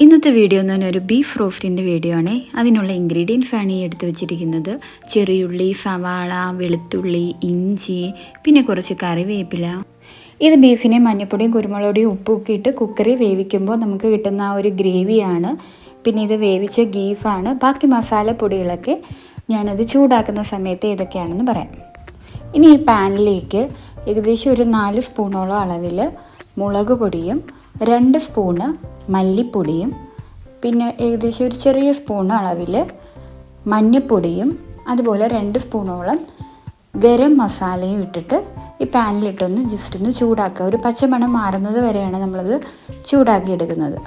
ഇന്നത്തെ വീഡിയോ എന്ന് പറഞ്ഞാൽ ഒരു ബീഫ് റോസ്റ്റിൻ്റെ വീഡിയോ ആണ്. അതിനുള്ള ഇൻഗ്രീഡിയൻസ് ആണ് ഈ എടുത്തു വെച്ചിരിക്കുന്നത്. ചെറിയുള്ളി, സവാള, വെളുത്തുള്ളി, ഇഞ്ചി, പിന്നെ കുറച്ച് കറിവേപ്പില. ഇത് ബീഫിനെ മഞ്ഞൾപ്പൊടിയും കുരുമുളകുപൊടിയും ഉപ്പൊക്കെ ഇട്ട് കുക്കറിൽ വേവിക്കുമ്പോൾ നമുക്ക് കിട്ടുന്ന ആ ഒരു ഗ്രേവിയാണ്. പിന്നെ ഇത് വേവിച്ച ബീഫാണ്. ബാക്കി മസാലപ്പൊടികളൊക്കെ ഞാനത് ചൂടാക്കുന്ന സമയത്ത് ഏതൊക്കെയാണെന്ന് പറയാം. ഇനി ഈ പാനിലേക്ക് ഏകദേശം ഒരു 4 സ്പൂണോളം അളവിൽ മുളക് പൊടിയും 2 സ്പൂണ് മല്ലിപ്പൊടിയും പിന്നെ ഏകദേശം ഒരു ചെറിയ സ്പൂൺ അളവിൽ മഞ്ഞൾപ്പൊടിയും അതുപോലെ 2 സ്പൂണോളം ഗരം മസാലയും ഇട്ടിട്ട് ഈ പാനിലിട്ടൊന്ന് ജസ്റ്റ് ഒന്ന് ചൂടാക്കുക. ഒരു പച്ചമണം മാറുന്നത് വരെയാണ് നമ്മളത് ചൂടാക്കി എടുക്കുന്നത്.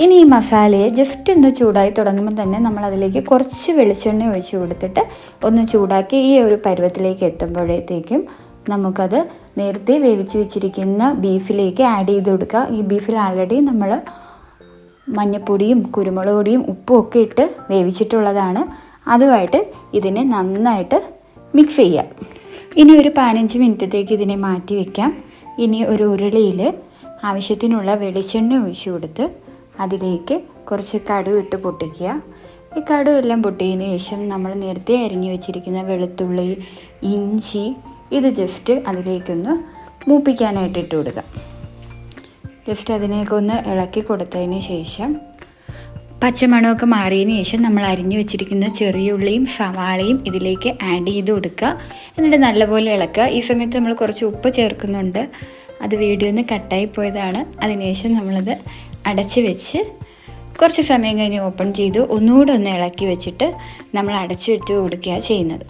ഇനി ഈ മസാലയെ ജസ്റ്റ് ഒന്ന് ചൂടായി തുടങ്ങുമ്പോൾ തന്നെ നമ്മളതിലേക്ക് കുറച്ച് വെളിച്ചെണ്ണ ഒഴിച്ച് കൊടുത്തിട്ട് ഒന്ന് ചൂടാക്കി ഈ ഒരു പരുവത്തിലേക്ക് എത്തുമ്പോഴത്തേക്കും നമുക്കത് നേരത്തെ വേവിച്ച് വെച്ചിരിക്കുന്ന ബീഫിലേക്ക് ആഡ് ചെയ്ത് കൊടുക്കുക. ഈ ബീഫിൽ ആൾറെഡി നമ്മൾ മഞ്ഞൾപ്പൊടിയും കുരുമുളക് പൊടിയും ഉപ്പും ഒക്കെ ഇട്ട് വേവിച്ചിട്ടുള്ളതാണ്. അതുമായിട്ട് ഇതിനെ നന്നായിട്ട് മിക്സ് ചെയ്യുക. ഇനി ഒരു 15 മിനിറ്റത്തേക്ക് ഇതിനെ മാറ്റി വയ്ക്കാം. ഇനി ഒരു ഉരുളിയിൽ ആവശ്യത്തിനുള്ള വെളിച്ചെണ്ണ ഒഴിച്ച് കൊടുത്ത് അതിലേക്ക് കുറച്ച് കടുക് ഇട്ട് പൊട്ടിക്കുക. ഈ കടുക് എല്ലാം പൊട്ടിയതിന് ശേഷം നമ്മൾ നേരത്തെ അരിഞ്ഞു വെച്ചിരിക്കുന്ന വെളുത്തുള്ളി, ഇഞ്ചി ഇത് ജസ്റ്റ് അതിലേക്കൊന്ന് മൂപ്പിക്കാനായിട്ട് ഇട്ട് കൊടുക്കുക. ജസ്റ്റ് അതിനെയൊക്കെ ഒന്ന് ഇളക്കി കൊടുത്തതിന് ശേഷം പച്ചമണമൊക്കെ മാറിയതിന് ശേഷം നമ്മൾ അരിഞ്ഞു വെച്ചിരിക്കുന്ന ചെറിയുള്ളിയും സവാളയും ഇതിലേക്ക് ആഡ് ചെയ്ത് കൊടുക്കുക. എന്നിട്ട് നല്ലപോലെ ഇളക്കുക. ഈ സമയത്ത് നമ്മൾ കുറച്ച് ഉപ്പ് ചേർക്കുന്നുണ്ട്. അത് വീഡിയോ ഒന്ന് കട്ടായി പോയതാണ്. അതിനുശേഷം നമ്മളത് അടച്ച് വെച്ച് കുറച്ച് സമയം കഴിഞ്ഞ് ഓപ്പൺ ചെയ്ത് ഒന്നുകൂടെ ഒന്ന് ഇളക്കി വെച്ചിട്ട് നമ്മൾ അടച്ചിട്ട് കൊടുക്കുകയാണ് ചെയ്യുന്നത്.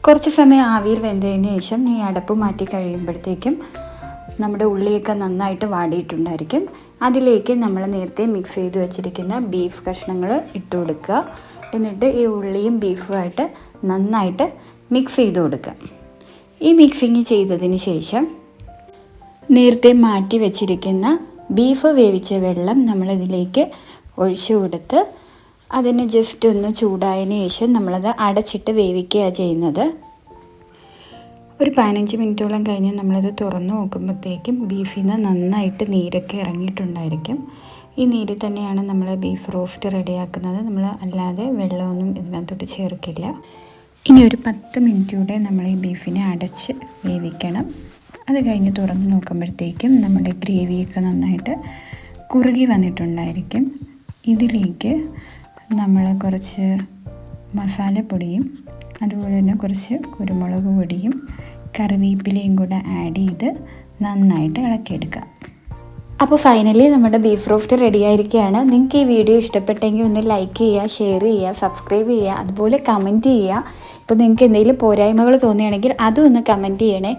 കുറച്ച് സമയം ആവിയിൽ വെന്തതിന് ശേഷം ഈ അടപ്പ് മാറ്റി കഴിയുമ്പോഴത്തേക്കും നമ്മുടെ ഉള്ളിയൊക്കെ നന്നായിട്ട് വാടിയിട്ടുണ്ടായിരിക്കും. അതിലേക്ക് നമ്മൾ നേരത്തെ മിക്സ് ചെയ്ത് വെച്ചിരിക്കുന്ന ബീഫ് കഷ്ണങ്ങൾ ഇട്ട് കൊടുക്കുക. എന്നിട്ട് ഈ ഉള്ളിയും ബീഫുമായിട്ട് നന്നായിട്ട് മിക്സ് ചെയ്ത് കൊടുക്കുക. ഈ മിക്സിങ് ചെയ്തതിന് ശേഷം നേരത്തെ മാറ്റി വെച്ചിരിക്കുന്ന ബീഫ് വേവിച്ച വെള്ളം നമ്മളിതിലേക്ക് ഒഴിച്ചു കൊടുത്ത് അതിന് ജസ്റ്റ് ഒന്ന് ചൂടായതിന് ശേഷം നമ്മളത് അടച്ചിട്ട് വേവിക്കുകയാണ് ചെയ്യുന്നത്. ഒരു 15 മിനിറ്റോളം കഴിഞ്ഞ് നമ്മളത് തുറന്ന് നോക്കുമ്പോഴത്തേക്കും ബീഫിൽ നിന്ന് നന്നായിട്ട് നീരൊക്കെ ഇറങ്ങിയിട്ടുണ്ടായിരിക്കും. ഈ നീര് തന്നെയാണ് നമ്മൾ ബീഫ് റോസ്റ്റ് റെഡിയാക്കുന്നത്. നമ്മൾ അല്ലാതെ വെള്ളമൊന്നും ഇതിനകത്തോട്ട് ചേർക്കില്ല. ഇനി ഒരു 10 മിനിറ്റ് കൂടെ നമ്മൾ ഈ ബീഫിനെ അടച്ച് വേവിക്കണം. അത് കഴിഞ്ഞ് തുറന്ന് നോക്കുമ്പോഴത്തേക്കും നമ്മുടെ ഗ്രേവിയൊക്കെ നന്നായിട്ട് കുറുകി വന്നിട്ടുണ്ടായിരിക്കും. ഇതിലേക്ക് നമ്മൾ കുറച്ച് മസാലപ്പൊടിയും അതുപോലെ തന്നെ കുറച്ച് കുരുമുളക് പൊടിയും കറിവേപ്പിലയും കൂടെ ആഡ് ചെയ്ത് നന്നായിട്ട് ഇളക്കിയെടുക്കുക. അപ്പോൾ ഫൈനലി നമ്മുടെ ബീഫ് റോസ്റ്റ് റെഡി ആയിരിക്കുകയാണ്. നിങ്ങൾക്ക് ഈ വീഡിയോ ഇഷ്ടപ്പെട്ടെങ്കിൽ ഒന്ന് ലൈക്ക് ചെയ്യുക, ഷെയർ ചെയ്യുക, സബ്സ്ക്രൈബ് ചെയ്യുക, അതുപോലെ കമൻറ്റ് ചെയ്യുക. ഇപ്പോൾ നിങ്ങൾക്ക് എന്തെങ്കിലും പോരായ്മകൾ തോന്നുകയാണെങ്കിൽ അതും ഒന്ന് കമൻറ്റ് ചെയ്യണേ.